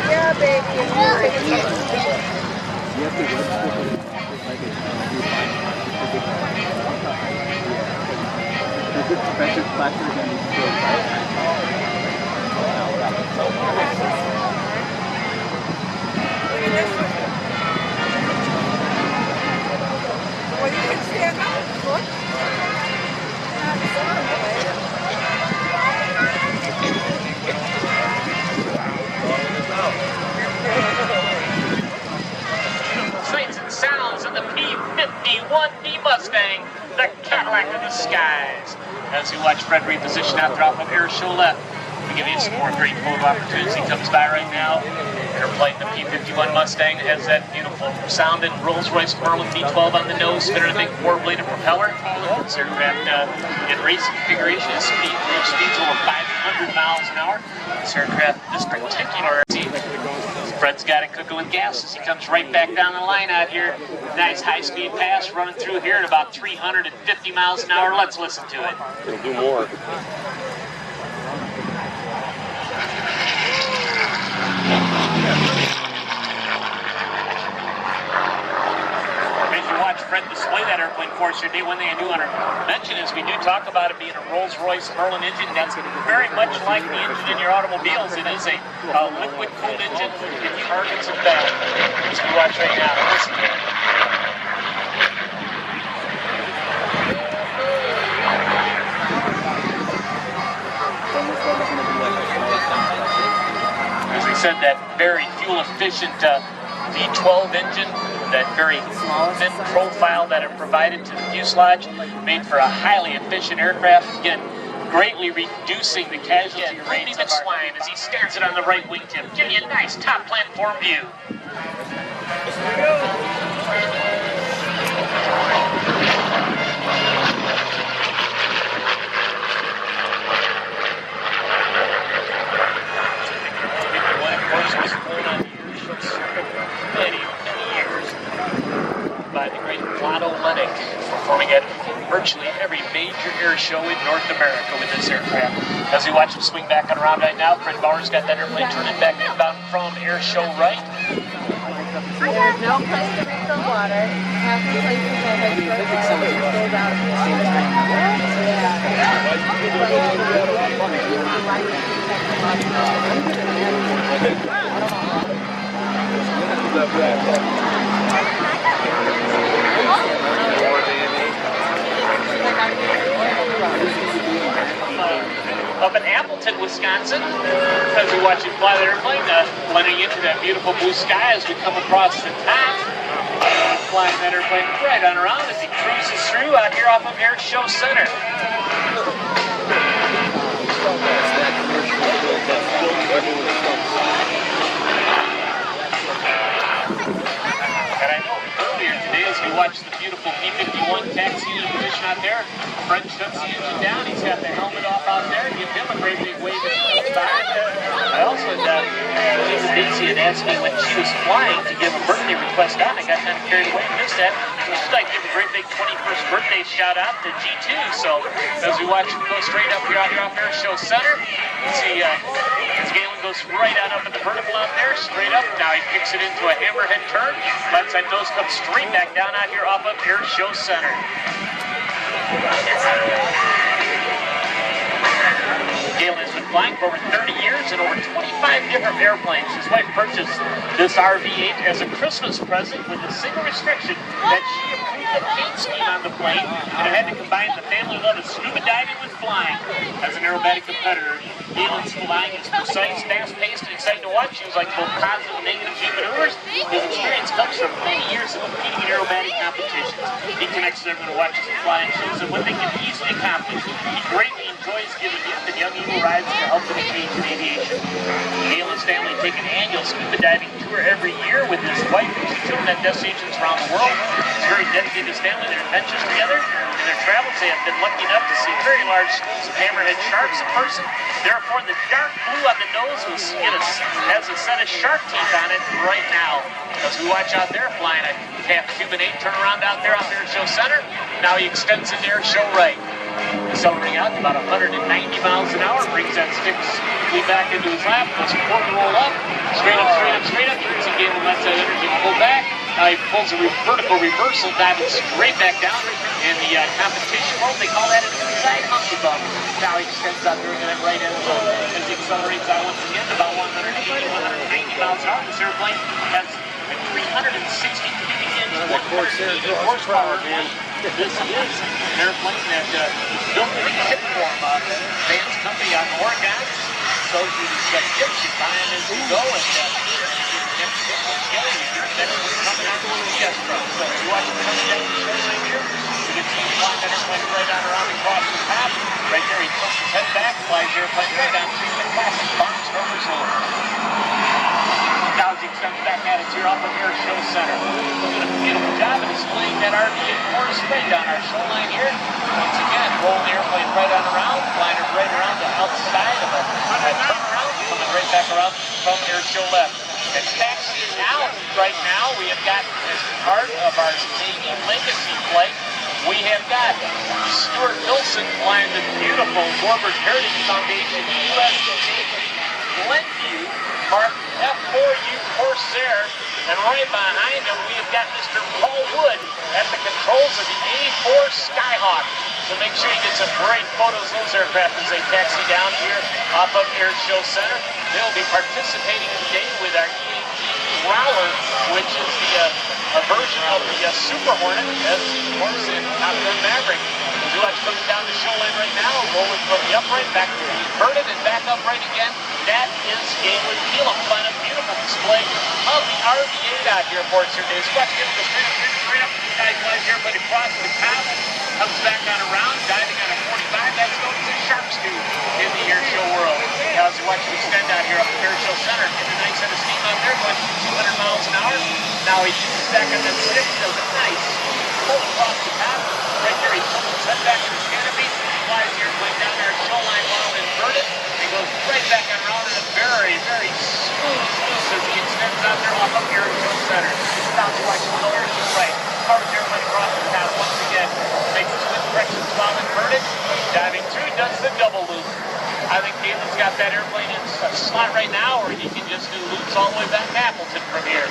Yeah, baby. Professor classes and Well, you can stand up. Look. Sights and sounds of the P51D Mustang, the Cadillac of the skies. As we watch Fred reposition out there off of Airshow left, we give you some more great photo opportunities. He comes by right now. Airplane, the P51 Mustang has that beautiful sounding Rolls-Royce Merlin V12 on the nose, fitted a big four-bladed propeller. This aircraft in race configuration is speeds over 500 miles an hour. This aircraft, this particular Fred's got it cooking with gas as he comes right back down the line out here. Nice high-speed pass running through here at about 350 miles an hour. Let's listen to it. It'll do more. As you watch Fred display that airplane for us today, one thing I do want to mention is we do talk about it being a Rolls-Royce Merlin engine. That's very much like the engine in your automobiles. It is a liquid-cooled engine. It targets a bell. As we watch right now, listen to it. As we said, that very fuel-efficient V12 engine, that very thin profile that it provided to the fuselage, made for a highly efficient aircraft. Again, greatly reducing the casualty rates of Swine as he stares it on the right wingtip, giving you a nice top platform view. By the great Lotto Lennox, performing at virtually every major air show in North America with this aircraft. As we watch him swing back and around right now, Fred Bauer's got that airplane turning back inbound from air show right. There's no place to refill water. Half the places that have filled out at the same time. Up in Appleton, Wisconsin, as we watch him fly that airplane, blending into that beautiful blue sky as we come across the top. flying that airplane right on around as he cruises through out here off of Airshow Center. And I know earlier today as we watched the beautiful P-51 taxiing position out there, French shuts the engine down, he's got the helmet off out there, give him a great big wave as he comes by. I also Lisa Dixie had asked me when she was flying to give a birthday request on. I got kind of carried away and missed that. She'd like to give a great big 21st birthday shout out to G2. So as we watch him go straight up here out here off Airshow Center, you see as Galen goes right on up in the vertical out there, straight up. Now he kicks it into a hammerhead turn. Left side nose comes straight back down out here off of Airshow Center. Galen has been flying for over 30 years and over 25 different airplanes. His wife purchased this RV-8 as a Christmas present with a single restriction that she approved the paint scheme on the plane, and it had to combine the family love of scuba diving with flying. As an aerobatic competitor, Galen's flying is precise, fast-paced, and exciting to watch. He was like both positive and negative G maneuvers. His experience comes from many years of competing in aerobatic competitions. He connects everyone who watches him fly and shows them what they can easily accomplish. He greatly enjoys giving youth and young eagle rides to help them change in aviation. Galen's family take an annual scuba diving tour every year with his wife and 2 children at destinations around the world. He's very dedicated to his family and their adventures together. In their travels, they have been lucky enough to see very large schools of hammerhead sharks in person. Therefore, the dark blue on the nose has a set of shark teeth on it right now. As we watch out there flying a half Cuban 8 turn around out there off Airshow Center. Now he extends into Airshow right. Accelerating out to about 190 miles an hour, brings that stick smoothly back into his lap, goes forward roll up, straight up, straight up, straight up. You can see Galen lets that energy pull back. Now he pulls a vertical reversal, diving straight back down. In the competition world, they call that an inside monkey bump. Now he extends out there into that right end zone as he accelerates out once again to about 180, 190 miles an hour. This airplane has a 360 cubic inch, 180 horsepower airplane. This is an airplane that built in tip form. Vance Company out in Oregon. So you just tips, you buy them as you go, and that's what's coming out of the GS truck. So you watch it coming down the show right here. You can see him flying that airplane right on around across the top. Right there, he tilts his head back, flies the airplane right on through the classic Barnes Rover. Now as he extends back at us here off of Airshow Center. Doing a beautiful job of displaying that RV-8 course right down our show line here. Once again, rolling the airplane right on around, flying it right around the outside of a turnaround, coming right back around from Airshow left. It's taxiing out right now. We have got, as part of our Navy Legacy flight, we have got Stuart Wilson flying the beautiful Warburg Heritage Foundation U.S. Navy Glenview marked F4U Corsair, and right behind him we have got Mr. Paul Wood at the controls of the A4 Skyhawk. So make sure you get some great photos of those aircraft as they taxi down here off of Airshow Center. They'll be participating today with our EAT Growler, which is a version of the Super Hornet, as of course in Top Gun Maverick. Dulux coming down the show lane right now, rolling from the upright back to the inverted and back upright again. That is Galen Peelam flying a beautiful display of the RV-8 out here for us here today. So watch him go straight up, straight up. Now he flies here, but across the top, comes back on around, diving on a 45. That's known as a shark stew in the airshow world. Now as you watch him extend out here up at Airshow Center, getting a nice set of steam out there, going 200 miles an hour. Now he shoots back on that stick, does a nice pull across the top. Right there, he pulls his head back to the canopy, flies the airplane down there, show line while inverted, and goes right back on around in a very, very smooth as he extends out there off of Airshow Center. Now to watch him go Airshow right. Covers the airplane across the top once again. Makes twin corrections while inverted. Diving through, does the double loop. I think Galen's got that airplane in a slot right now, or he can just do loops all the way back to Appleton from here.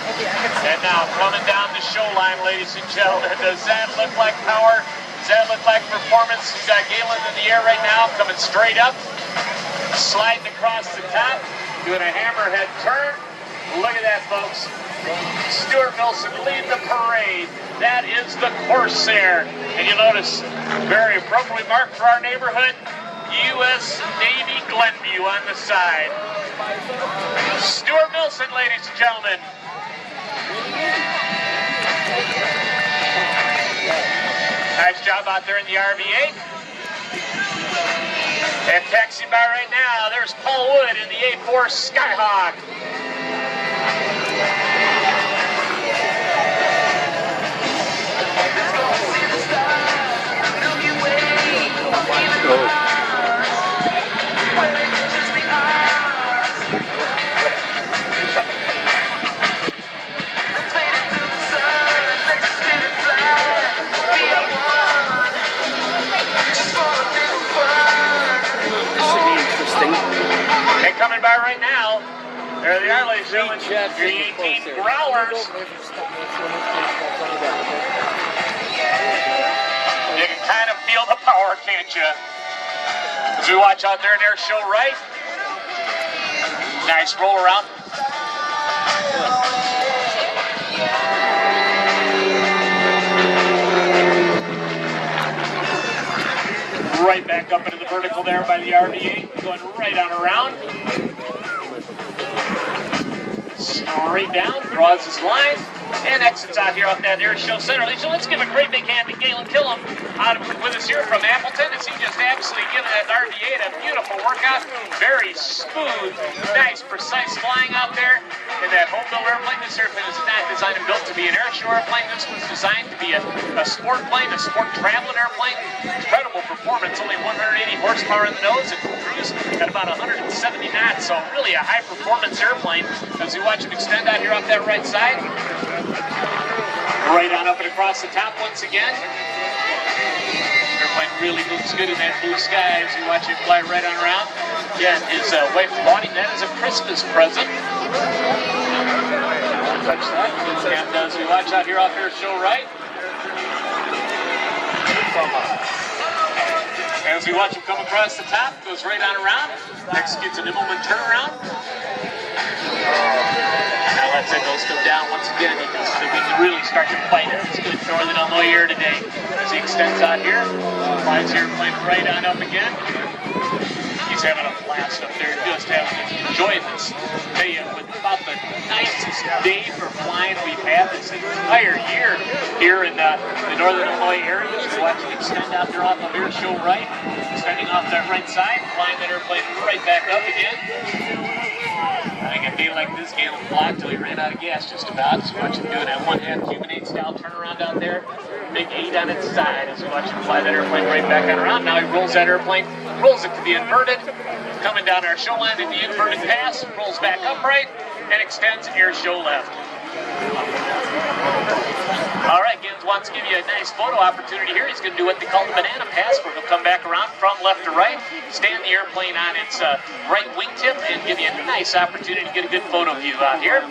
And now coming down the show line, ladies and gentlemen, does that look like power? Does that look like performance? We've got Galen in the air right now, coming straight up, sliding across the top, doing a hammerhead turn. Look at that, folks. Stuart Wilson leading the parade. That is the Corsair. And you'll notice, very appropriately marked for our neighborhood, U.S. Navy Glenview on the side. Stuart Wilson, ladies and gentlemen. Nice job out there in the RV-8. And taxiing by right now, there's Paul Wood in the A4 Skyhawk. And coming by right now, there they are, ladies and gentlemen, your 18 Growlers. You can kind of feel the power, can't you? As we watch out there in Airshow right. Nice roll around. Right back up into the vertical there by the RV-8, going right on around. Straight down, draws his line, and exits out here off that Airshow center. So let's give a great big hand to Galen Killam out with us here from Appleton, as he just absolutely given that RV-8 a beautiful workout. Very smooth, nice, precise flying out there. And that home-built airplane, this airplane is not designed and built to be an airshow airplane. This was designed to be a sport plane, a sport traveling airplane. Incredible performance, only 180 horsepower in the nose, and cruise at about 170 knots. So really a high-performance airplane. As you watch it extend out here off that right side. Right on up and across the top once again. Airplane really moves good in that blue sky as you watch it fly right on around. Again, his wife bought him that as a Christmas present. Touch that. Cam does. We watch out here off Airshow right. As we watch him come across the top, goes right on around. Executes an Immelman turnaround. Now lets that nose come down once again. He does so we can really start to fight it. It's good northern Illinois air today. As he extends out here, flies the airplane right on up again. He's having a blast up there, just having enjoyed this. I tell you, with about the nicest day for flying we've had this entire year here in the northern Illinois area. Just watch it extend out there off of Airshow right, extending off that right side, flying that airplane right back up again. I think a day like this, Galen flied until he ran out of gas just about. So watch him do that one-hand Cuban 8 style turnaround out there. Big 8 on its side as you watch him fly that airplane right back on around. Now he rolls that airplane, rolls it to the inverted, coming down our show line in the inverted pass, rolls back upright, and extends Airshow left. All right, Galen wants to give you a nice photo opportunity here. He's going to do what they call the banana pass, where he'll come back around from left to right, stand the airplane on its right wingtip, and give you a nice opportunity to get a good photo view out here.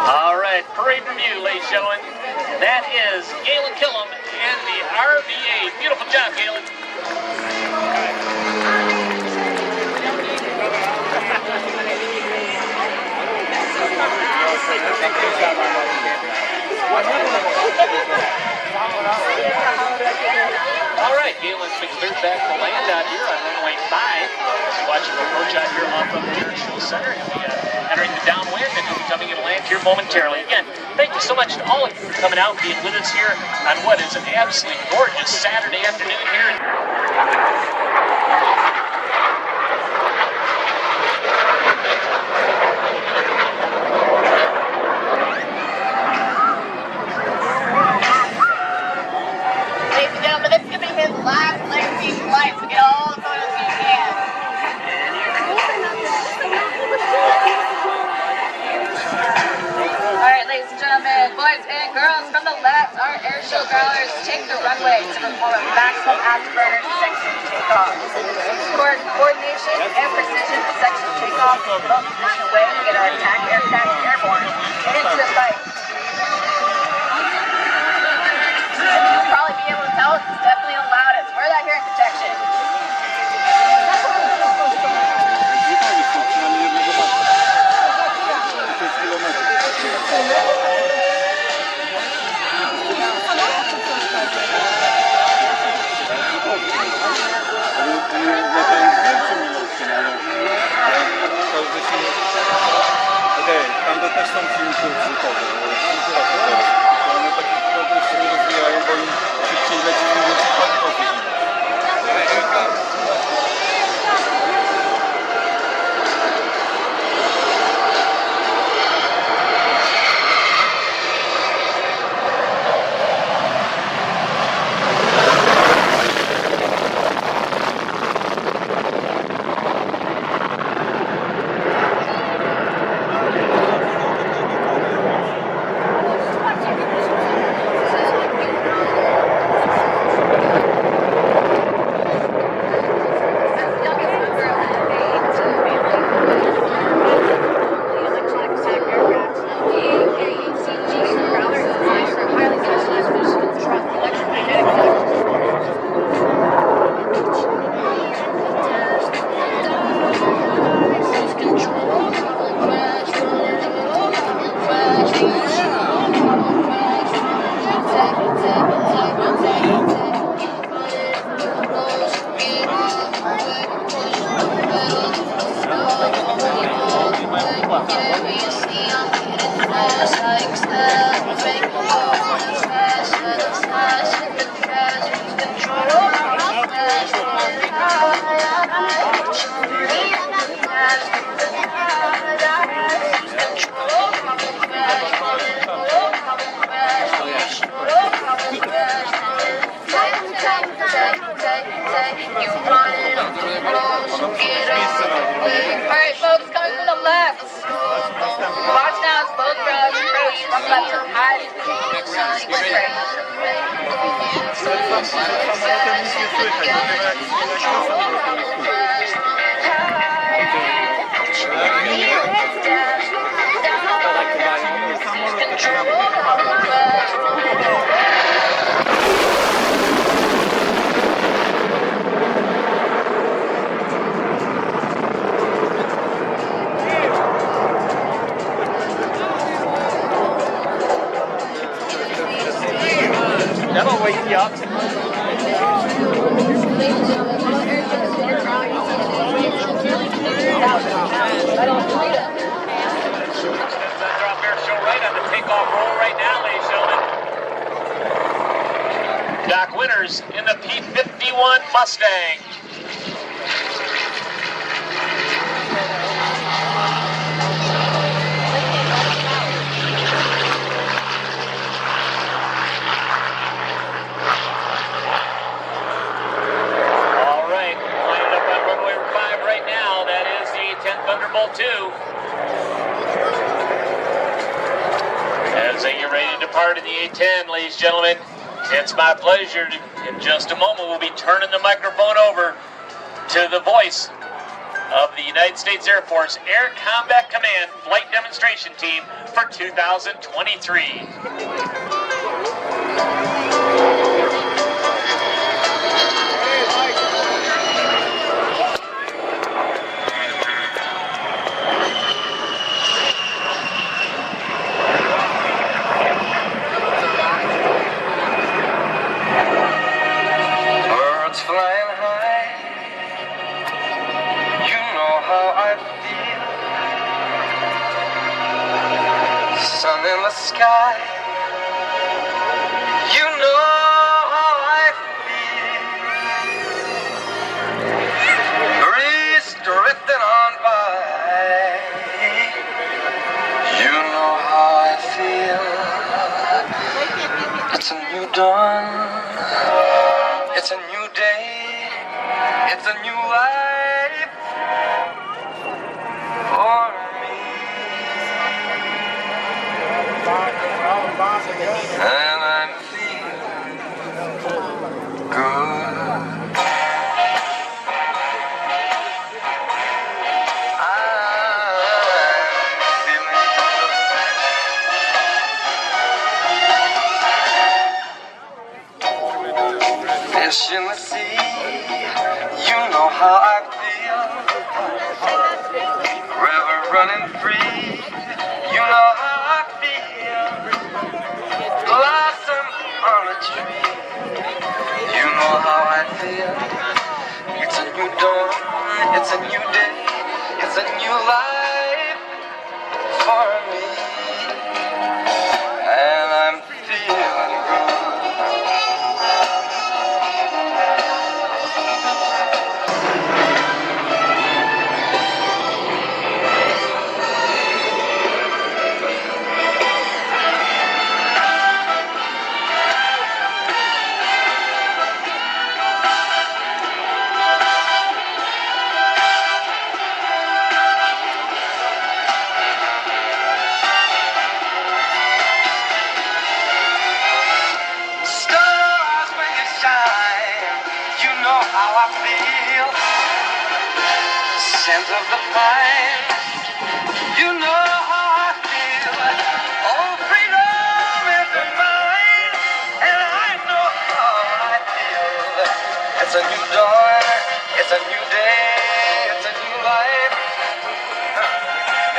All right, parade review, ladies and gentlemen. That is Galen Killam and the RV-8. Beautiful job, Galen. All right, Galen's been cleared back to land out here on runway 5. So watch him approach out here off of the Airshow Center. He'll be entering the downwind, and he'll be coming in to land here momentarily. Again, thank you so much to all of you for coming out and being with us here on what is an absolutely gorgeous Saturday afternoon here. Ladies and gentlemen, this is going to be his last legacy flight, so get all the photos you can. Alright, ladies and gentlemen, boys and girls, from the left, our Airshow Growlers take the runway to perform a maximum afterburner section takeoff. For coordination and precision, the section takeoff will help position away to get our attack aircraft airborne and into the fight. You'll probably be able to tell it's definitely the loudest. Wear that hearing protection. też są silniki odrzutowe. One tak też się rozwijają, bo im szybciej leci, tym więcej paliwa zużywa. Alright folks, coming from the left. Watch now, it's both rows, approach from left to right. That'll wake you up. Drop Airshow right on the takeoff roll right now, ladies and gentlemen. Doc Winters in the P1000 Mustang. All right, lining up on runway 5 right now. That is the 10th Thunderbolt 2. As they get ready to depart in the A-10, ladies and gentlemen, it's my pleasure to, in just a moment, we'll be turning the microphone over to the voice of the United States Air Force Air Combat Command Flight Demonstration Team for 2023. Birds flying high, you know how I feel. Sun in the sky, you know how I feel. Breeze drifting on by, you know how I feel. It's a new dawn. It's a new day, it's a new life for me. And I'm feeling good. I'm feeling fish in the sea, you know how I feel. River running free, you know how I feel. Blossom on a tree, you know how I feel. It's a new dawn, it's a new day, it's a new life for me. I feel. Scent of the pine. You know how I feel. Oh, freedom is mine, and I know how I feel. It's a new dawn, it's a new day, it's a new life.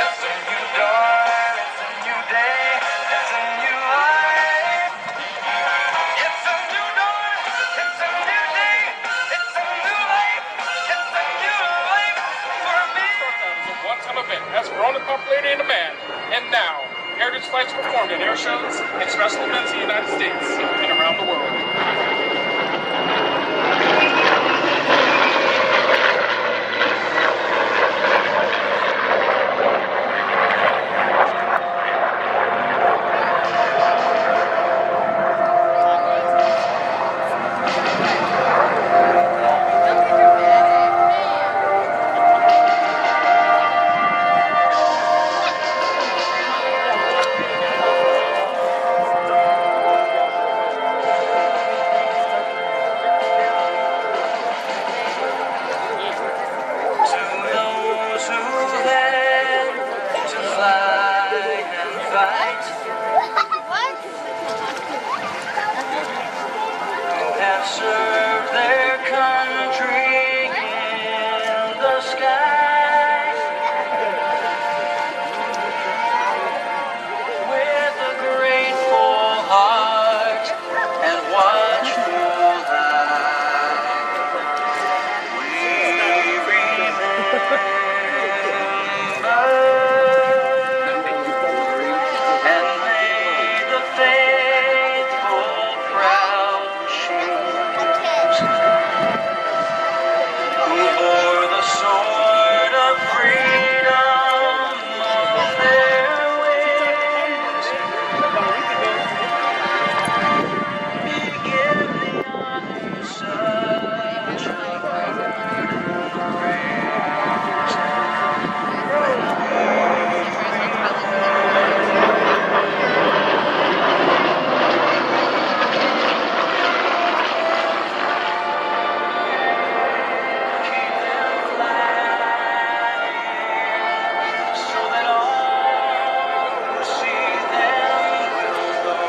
It's a new dawn, it's a new day, it's a new life. It's a new dawn, it's a new day, it's a new life. It's a new life for me. A one-time event has grown in popularity and demand, and now heritage flights are performed at air shows and special events in the United States and around the world. To those who had to fight and fight, who have served their country in the sky, with a grateful heart and watchful eye, we remember. And may the faithful proud machines who bore the sword of freedom on their wings be give the honor such a burden brings. Keep them flying so that all who see them will know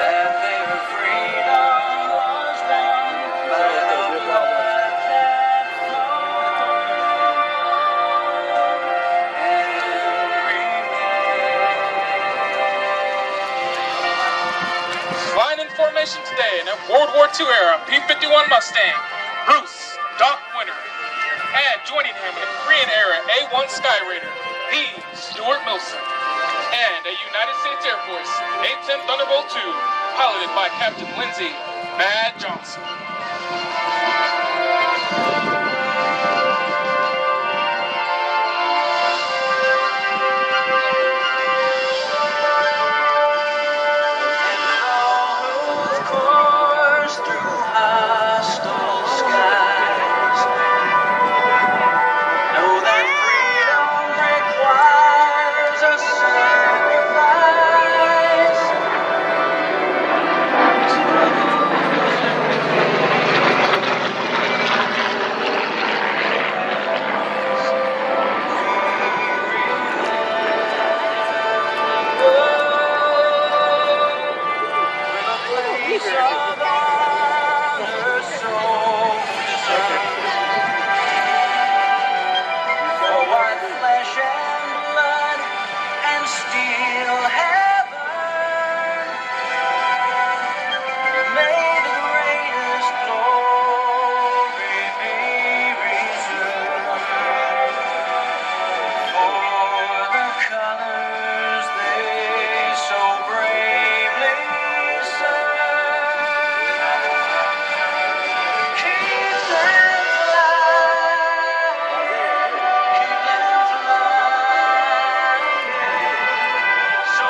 that their freedom was won by the blood that flowed and remained. Flying in formation today in a World War II era P-51 Mustang, Bruce Doc Winter. And joining him in the Korean era A-1 Skyraider, the Stuart Milson. And a United States Air Force A-10 Thunderbolt II, piloted by Captain Lindsey Mad Johnson. And all who've coursed through hostile skies know that freedom requires a sacrifice. With a place of honor so deserved, for what flesh and blood and steel have earned, may the greatest glory be reserved for the colors they so bravely serve. Keep them flying so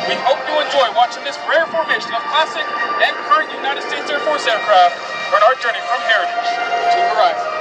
We hope you enjoy watching this rare formation of classic and current United States Air Force aircraft on our journey from heritage to horizon.